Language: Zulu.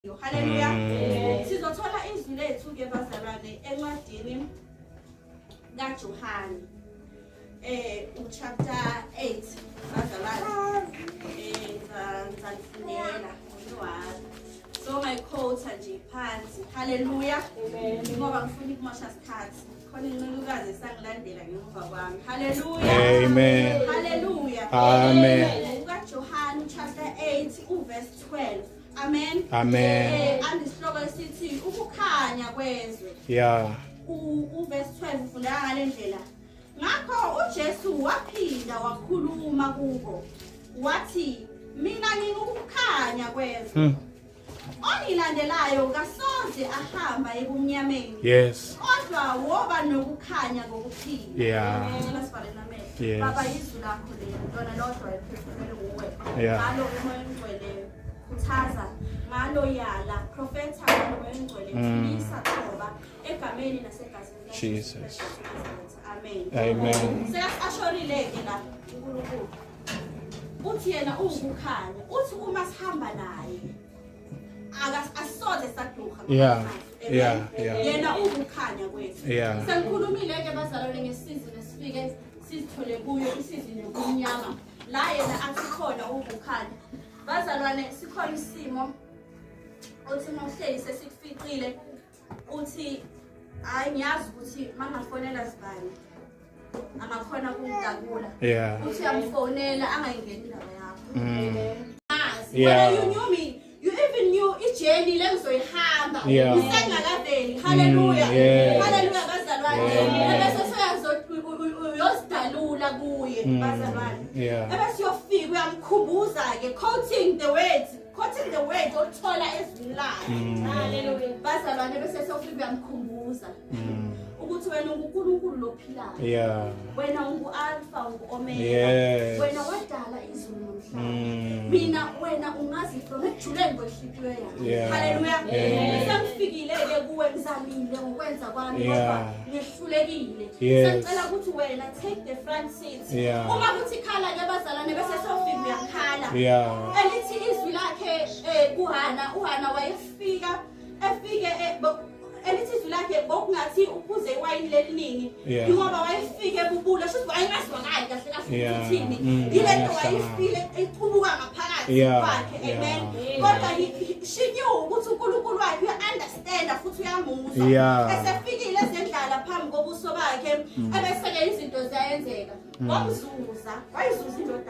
Hallelujah. Sizothola izwi lethu ke bazalwane encwadini kaJohane uchapter 8 bazalwane ngizalifundela ngoNcwadi. So my quote nje phansi. Hallelujah. Ngoba ngifuna ukumosha isikhathi. Khona inculukazi sangilandela ngemuva kwami. Hallelujah. Amen. Hallelujah. Amen. John chapter 8 verse 12. Amen. Amen. Andisihloko sithi ukukhanya kwezwe. Yeah. Verse 12 ufunda ngale ndlela. Ngakho uJesu waphinda wakhuluma kubo. Wathi mina ngingukukhanya kwezwe. Ongilandelayo kasoze ahamba ebumnyameni. Yes. Kodwa woba nokukhanya kokuphila. Yeah. Yes. Baba izwi lakho lona lodwa liphefumule kuwe. Yeah. Ngalo umoya ongcwele khuthaza, ngalo yala prophetha umoya ongcwele philisa thoba egameni nasegazini lakho. Jesus. Amen. Amen. Siyasashorile ke la uNkulunkulu. Uthi yena ukukhanya. Uthi uma sihamba naye asisoze saduha. Yeah. Yeah. Yeah. Yena ukukhanya kwethu. Yeah. Sengikhulumile ke bazalwane ngesizini esifike sizithole kuyo isizini yokunyama. La yena asikhona ukukhanya. Bazalwane sikhona isimo uthi mawuhleli sesikufiqile uthi hayi ngiyazi ukuthi mangafonela sibani angakhona kumdakula. Yeah. Uthi amfonela angayingeni indaba yakho. Yeah. You knew me. You even knew ijourney lengizoyihamba. Yeah. Usengakaveli. Hallelujah. Yeah. Hallelujah bazalwane. Ebese soyazosidalula kuye bazalwane. Yeah. Ebese yofika uyamkhumbuza ke quoting the words othola ezwini lakhe. Hallelujah. Bazalwane bese sofika uyamkhumbuza. Ukuthi wena uNkulunkulu lophilayo. Yeah. Wena ungu-Alpha ungu-Omega. Yes. Wena wadala izulu nomhlaba. Mina wena ungazi from ejuleni kwehliphiwe yami. Yeah. Hallelujah. Amen. Sengifikile ke kuwe ngizamile ngokwenza kwami Yeah. kodwa ngihlulekile. Yes. Sengicela ukuthi wena take the front seat. Yeah. Uma kuthi khala ke bazalwane bese sofika uyakhala. Yeah. Elithi izwi lakhe uHana wayefika efike elithi izwi lakhe bokungathi uphuze iwayini leliningi ngoba wayefike ebubula futhi wayengazwakali kahle kahle ukuthini ile nto wayefile echubuka ngaphakathi kwakhe. Amen. Kodwa she knew ukuthi uNkulunkulu wakhe uya-understand futhi uyamuzwa. Esefikile ezendlala phambi kobuso bakhe ebese ke izinto ziyenzeka. Wamzuza wayizuza indoda.